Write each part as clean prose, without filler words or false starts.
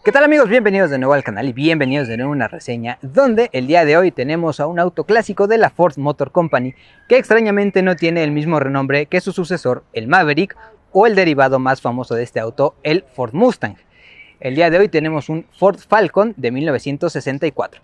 ¿Qué tal amigos? Bienvenidos de nuevo al canal y bienvenidos de nuevo a una reseña donde el día de hoy tenemos a un auto clásico de la Ford Motor Company que extrañamente no tiene el mismo renombre que su sucesor, el Maverick, o el derivado más famoso de este auto, el Ford Mustang. El día de hoy tenemos un Ford Falcon de 1964.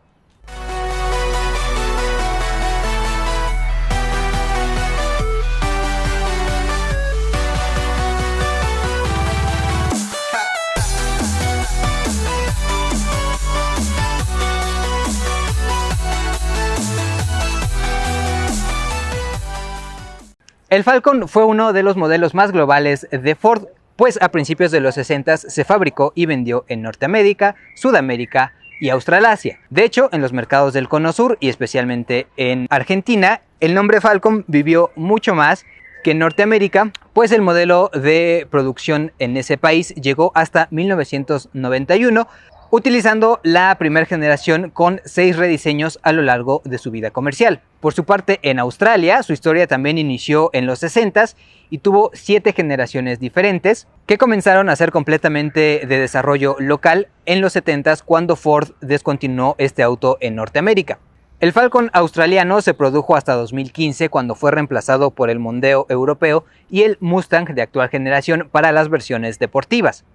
El Falcon fue uno de los modelos más globales de Ford, pues a principios de los 60 se fabricó y vendió en Norteamérica, Sudamérica y Australasia. De hecho, en los mercados del Cono Sur y especialmente en Argentina, el nombre Falcon vivió mucho más que en Norteamérica, pues el modelo de producción en ese país llegó hasta 1991, utilizando la primera generación con 6 rediseños a lo largo de su vida comercial. Por su parte, en Australia, su historia también inició en los 60s y tuvo 7 generaciones diferentes que comenzaron a ser completamente de desarrollo local en los 70s cuando Ford descontinuó este auto en Norteamérica. El Falcon australiano se produjo hasta 2015 cuando fue reemplazado por el Mondeo europeo y el Mustang de actual generación para las versiones deportivas.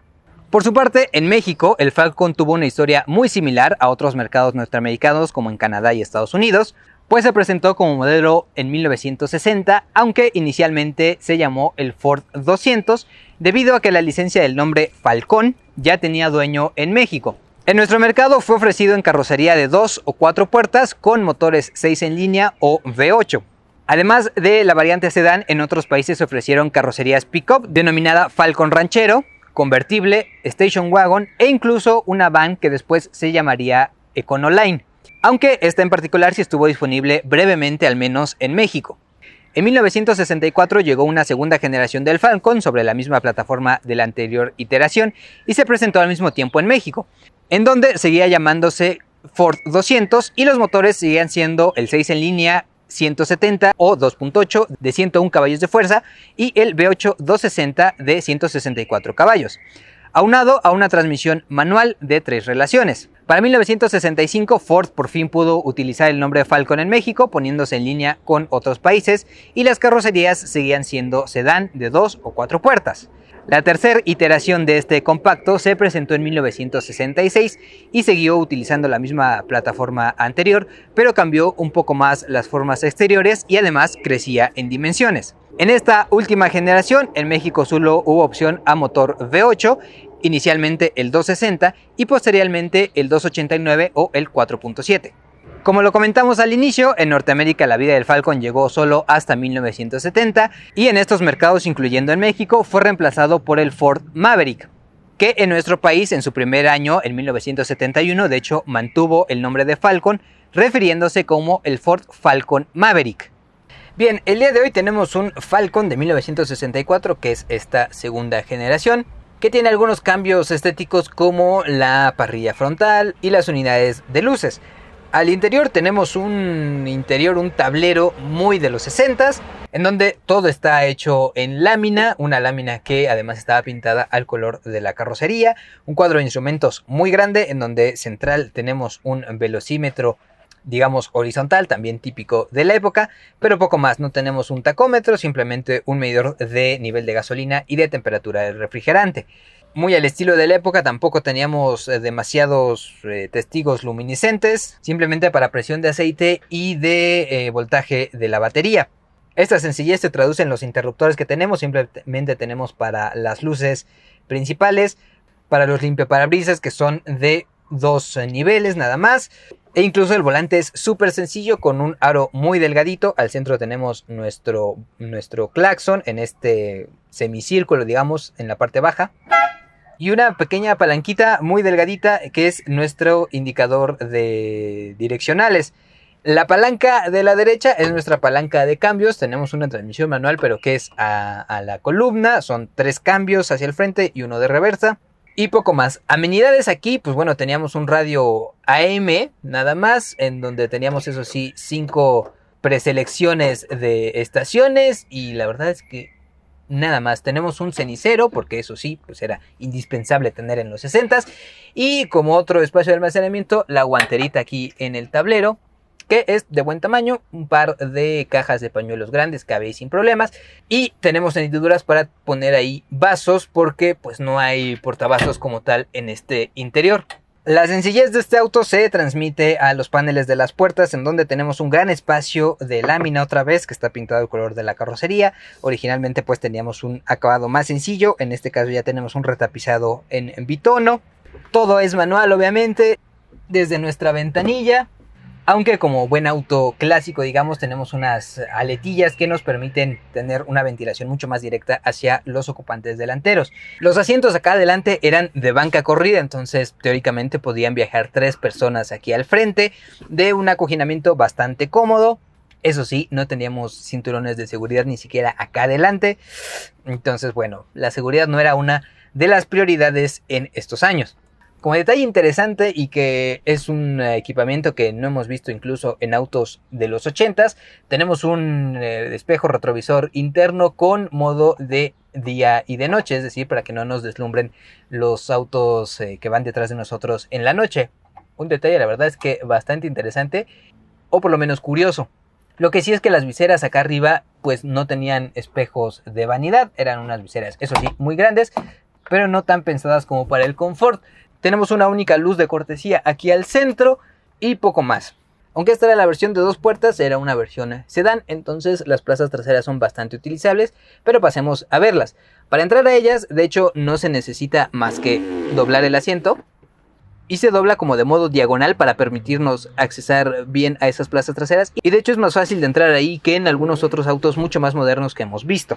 Por su parte, en México, el Falcon tuvo una historia muy similar a otros mercados norteamericanos como en Canadá y Estados Unidos, pues se presentó como modelo en 1960, aunque inicialmente se llamó el Ford 200 debido a que la licencia del nombre Falcón ya tenía dueño en México. En nuestro mercado fue ofrecido en carrocería de 2 o 4 puertas con motores 6 en línea o V8. Además de la variante sedán, en otros países se ofrecieron carrocerías pick-up denominada Falcon Ranchero, convertible, station wagon e incluso una van que después se llamaría Econoline, aunque esta en particular sí estuvo disponible brevemente al menos en México. En 1964 llegó una segunda generación del Falcon sobre la misma plataforma de la anterior iteración y se presentó al mismo tiempo en México, en donde seguía llamándose Ford 200 y los motores seguían siendo el 6 en línea 170 o 2.8 de 101 caballos de fuerza y el V8 260 de 164 caballos, aunado a una transmisión manual de 3 relaciones. Para 1965 Ford por fin pudo utilizar el nombre Falcon en México, poniéndose en línea con otros países, y las carrocerías seguían siendo sedán de 2 o 4 puertas. La tercera iteración de este compacto se presentó en 1966 y siguió utilizando la misma plataforma anterior, pero cambió un poco más las formas exteriores y además crecía en dimensiones. En esta última generación, en México solo hubo opción a motor V8, inicialmente el 260 y posteriormente el 289 o el 4.7. Como lo comentamos al inicio, en Norteamérica la vida del Falcon llegó solo hasta 1970 y en estos mercados, incluyendo en México, fue reemplazado por el Ford Maverick, que en nuestro país en su primer año, en 1971, de hecho mantuvo el nombre de Falcon, refiriéndose como el Ford Falcon Maverick. Bien, el día de hoy tenemos un Falcon de 1964, que es esta segunda generación, que tiene algunos cambios estéticos como la parrilla frontal y las unidades de luces. Al interior tenemos un tablero muy de los 60s, en donde todo está hecho en lámina, una lámina que además estaba pintada al color de la carrocería, un cuadro de instrumentos muy grande en donde central tenemos un velocímetro, digamos horizontal, también típico de la época, pero poco más. No tenemos un tacómetro, simplemente un medidor de nivel de gasolina y de temperatura del refrigerante. Muy al estilo de la época, tampoco teníamos demasiados testigos luminiscentes, simplemente para presión de aceite y de voltaje de la batería. Esta sencillez se traduce en los interruptores que tenemos, simplemente tenemos para las luces principales, para los limpiaparabrisas que son de 2 niveles nada más, e incluso el volante es súper sencillo con un aro muy delgadito. Al centro tenemos nuestro claxon en este semicírculo, digamos, en la parte baja. Y una pequeña palanquita muy delgadita que es nuestro indicador de direccionales. La palanca de la derecha es nuestra palanca de cambios. Tenemos una transmisión manual, pero que es a la columna. Son 3 cambios hacia el frente y 1 de reversa. Y poco más. Amenidades aquí, pues bueno, teníamos un radio AM nada más, en donde teníamos, eso sí, 5 preselecciones de estaciones. Y la verdad es que nada más. Tenemos un cenicero, porque eso sí, pues era indispensable tener en los 60s. Y como otro espacio de almacenamiento, la guanterita aquí en el tablero, que es de buen tamaño, un par de cajas de pañuelos grandes, cabe ahí sin problemas. Y tenemos hendiduras para poner ahí vasos, porque pues no hay portavasos como tal en este interior. La sencillez de este auto se transmite a los paneles de las puertas, en donde tenemos un gran espacio de lámina otra vez, que está pintado el color de la carrocería. Originalmente pues teníamos un acabado más sencillo, en este caso ya tenemos un retapizado en bitono. Todo es manual obviamente, desde nuestra ventanilla. Aunque como buen auto clásico, digamos, tenemos unas aletillas que nos permiten tener una ventilación mucho más directa hacia los ocupantes delanteros. Los asientos acá adelante eran de banca corrida, entonces teóricamente podían viajar 3 personas aquí al frente, de un acoginamiento bastante cómodo. Eso sí, no teníamos cinturones de seguridad ni siquiera acá adelante. Entonces, bueno, la seguridad no era una de las prioridades en estos años. Como detalle interesante y que es un equipamiento que no hemos visto incluso en autos de los 80s, tenemos un espejo retrovisor interno con modo de día y de noche, es decir, para que no nos deslumbren los autos que van detrás de nosotros en la noche. Un detalle, la verdad es que bastante interesante, o por lo menos curioso. Lo que sí es que las viseras acá arriba pues no tenían espejos de vanidad, eran unas viseras, eso sí, muy grandes, pero no tan pensadas como para el confort. Tenemos una única luz de cortesía aquí al centro y poco más. Aunque esta era la versión de 2 puertas, era una versión sedán, entonces las plazas traseras son bastante utilizables, pero pasemos a verlas. Para entrar a ellas, de hecho, no se necesita más que doblar el asiento y se dobla como de modo diagonal para permitirnos accesar bien a esas plazas traseras, y de hecho es más fácil de entrar ahí que en algunos otros autos mucho más modernos que hemos visto.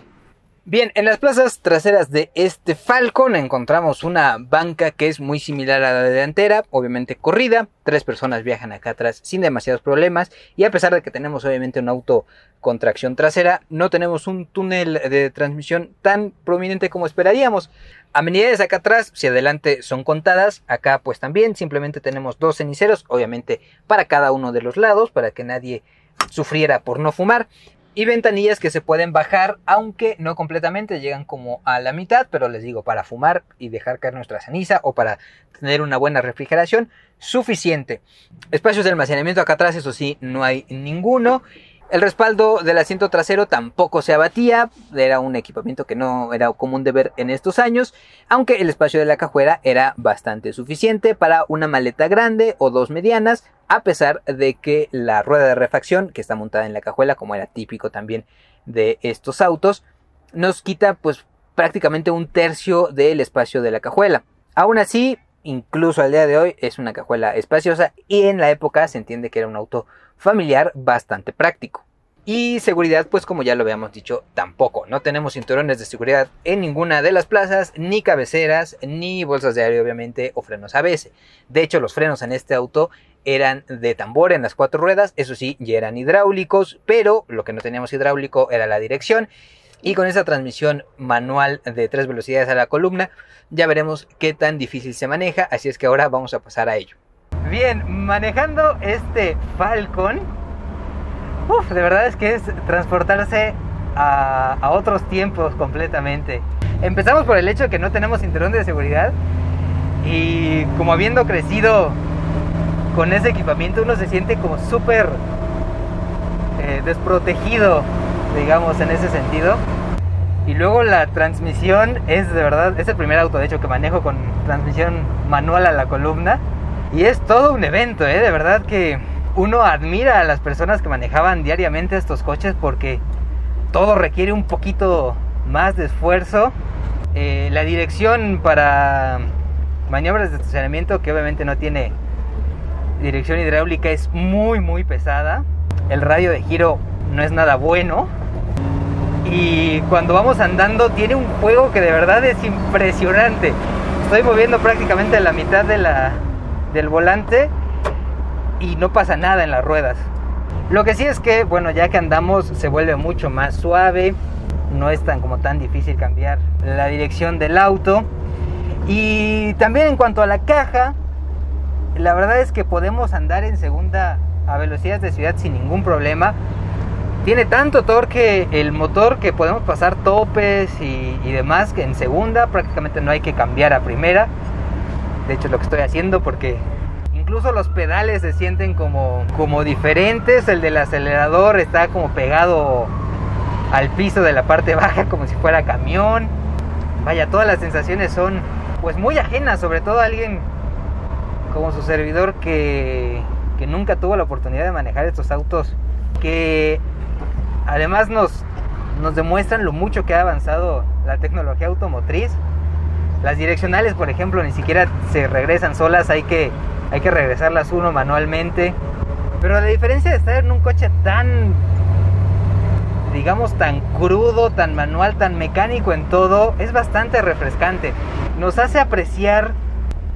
Bien, en las plazas traseras de este Falcon encontramos una banca que es muy similar a la delantera, obviamente corrida. 3 personas viajan acá atrás sin demasiados problemas, y a pesar de que tenemos obviamente un auto con tracción trasera, no tenemos un túnel de transmisión tan prominente como esperaríamos. Amenidades acá atrás, si adelante son contadas, acá pues también simplemente tenemos 2 ceniceros, obviamente para cada uno de los lados, para que nadie sufriera por no fumar. Y ventanillas que se pueden bajar, aunque no completamente, llegan como a la mitad, pero les digo, para fumar y dejar caer nuestra ceniza o para tener una buena refrigeración, suficiente. Espacios de almacenamiento acá atrás, eso sí, no hay ninguno. El respaldo del asiento trasero tampoco se abatía, era un equipamiento que no era común de ver en estos años, aunque el espacio de la cajuela era bastante suficiente para una maleta grande o 2 medianas, a pesar de que la rueda de refacción que está montada en la cajuela, como era típico también de estos autos, nos quita pues prácticamente 1/3 del espacio de la cajuela. Aún así, incluso al día de hoy es una cajuela espaciosa, y en la época se entiende que era un auto familiar bastante práctico. Y seguridad, pues como ya lo habíamos dicho, tampoco. No tenemos cinturones de seguridad en ninguna de las plazas, ni cabeceras, ni bolsas de aire obviamente, o frenos ABS. De hecho, los frenos en este auto eran de tambor en las 4 ruedas, eso sí, ya eran hidráulicos, pero lo que no teníamos hidráulico era la dirección. Y con esa transmisión manual de 3 velocidades a la columna, ya veremos qué tan difícil se maneja, así es que ahora vamos a pasar a ello. Bien, manejando este Falcon, de verdad es que es transportarse a otros tiempos completamente. Empezamos por el hecho de que no tenemos cinturón de seguridad, y como habiendo crecido con ese equipamiento, uno se siente como súper desprotegido, digamos, en ese sentido. Y luego la transmisión es de verdad, es el primer auto de hecho que manejo con transmisión manual a la columna, y es todo un evento, de verdad que uno admira a las personas que manejaban diariamente estos coches, porque todo requiere un poquito más de esfuerzo. La dirección para maniobras de estacionamiento, que obviamente no tiene dirección hidráulica, es muy pesada. El radio de giro no es nada bueno, y cuando vamos andando tiene un juego que de verdad es impresionante. Estoy moviendo prácticamente la mitad del volante y no pasa nada en las ruedas. Lo que sí es que, bueno, ya que andamos se vuelve mucho más suave, no es tan difícil cambiar la dirección del auto. Y también en cuanto a la caja, la verdad es que podemos andar en segunda a velocidades de ciudad sin ningún problema. Tiene tanto torque el motor que podemos pasar topes y demás, que en segunda prácticamente no hay que cambiar a primera. De hecho es lo que estoy haciendo, porque incluso los pedales se sienten como diferentes. El del acelerador está como pegado al piso de la parte baja, como si fuera camión. Vaya, todas las sensaciones son pues muy ajenas, sobre todo a alguien como su servidor que nunca tuvo la oportunidad de manejar estos autos, que además nos demuestran lo mucho que ha avanzado la tecnología automotriz. Las direccionales, por ejemplo, ni siquiera se regresan solas, hay que regresarlas uno manualmente. Pero la diferencia de estar en un coche tan, digamos, tan crudo, tan manual, tan mecánico en todo, es bastante refrescante. Nos hace apreciar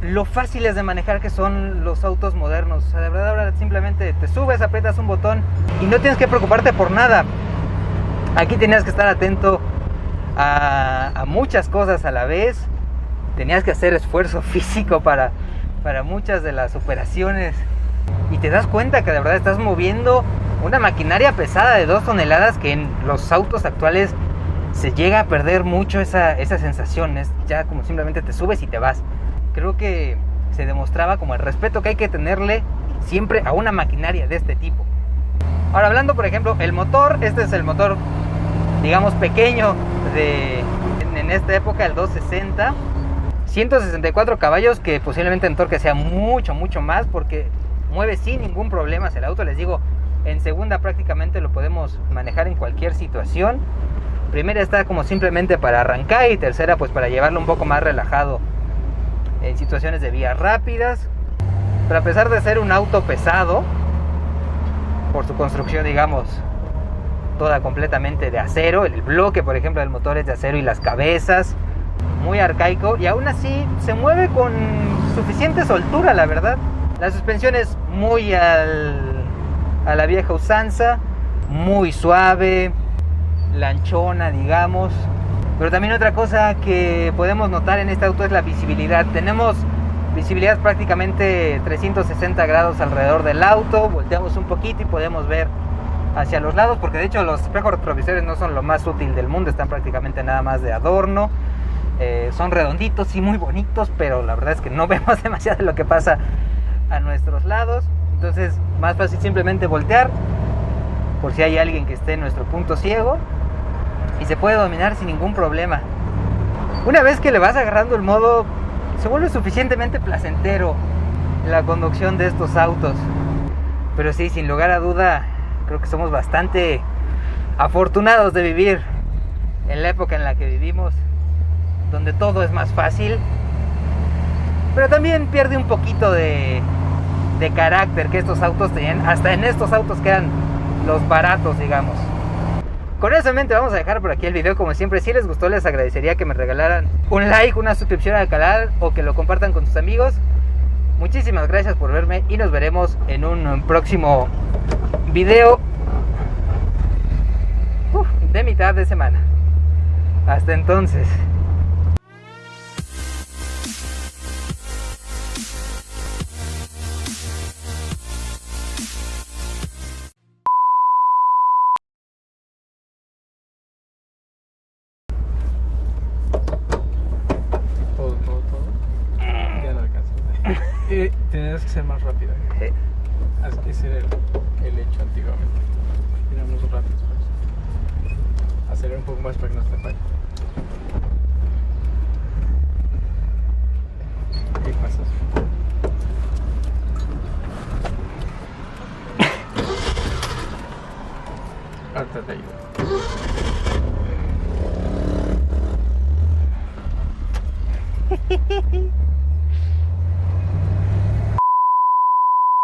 lo fáciles de manejar que son los autos modernos. O sea, de verdad, ahora simplemente te subes, aprietas un botón y no tienes que preocuparte por nada. Aquí tenías que estar atento a muchas cosas a la vez. Tenías que hacer esfuerzo físico para muchas de las operaciones. Y te das cuenta que de verdad estás moviendo una maquinaria pesada de 2 toneladas, que en los autos actuales se llega a perder mucho esa sensación. Es ya como simplemente te subes y te vas. Creo que se demostraba como el respeto que hay que tenerle siempre a una maquinaria de este tipo. Ahora, hablando por ejemplo el motor, este es el motor, digamos, pequeño en esta época, el 260, 164 caballos, que posiblemente en torque sea mucho más, porque mueve sin ningún problema el auto. Les digo, en segunda prácticamente lo podemos manejar en cualquier situación. Primera está como simplemente para arrancar, y tercera pues para llevarlo un poco más relajado en situaciones de vías rápidas. Pero a pesar de ser un auto pesado, por su construcción, digamos, toda completamente de acero, el bloque por ejemplo del motor es de acero y las cabezas, muy arcaico, y aún así se mueve con suficiente soltura, la verdad. La suspensión es muy a la vieja usanza, muy suave, lanchona, digamos. Pero también otra cosa que podemos notar en este auto es la visibilidad. Tenemos visibilidad prácticamente 360 grados alrededor del auto. Volteamos un poquito y podemos ver hacia los lados, porque de hecho los espejos retrovisores no son lo más útil del mundo, están prácticamente nada más de adorno. Son redonditos y muy bonitos, pero la verdad es que no vemos demasiado de lo que pasa a nuestros lados. Entonces, más fácil simplemente voltear por si hay alguien que esté en nuestro punto ciego, y se puede dominar sin ningún problema. Una vez que le vas agarrando el modo, se vuelve suficientemente placentero la conducción de estos autos. Pero sí, sin lugar a duda, creo que somos bastante afortunados de vivir en la época en la que vivimos, donde todo es más fácil, pero también pierde un poquito de carácter que estos autos tenían. Hasta en estos autos que eran los baratos, digamos. Con eso en mente vamos a dejar por aquí el video. Como siempre, si les gustó, les agradecería que me regalaran un like, una suscripción al canal, o que lo compartan con sus amigos. Muchísimas gracias por verme y nos veremos en un próximo video de mitad de semana. Hasta entonces. Tenías que ser más rápida. Ese era el hecho antiguamente. Éramos rápidos. Acelerar un poco más para que no te falle. ¿Qué pasas? Ahorita te ayudo.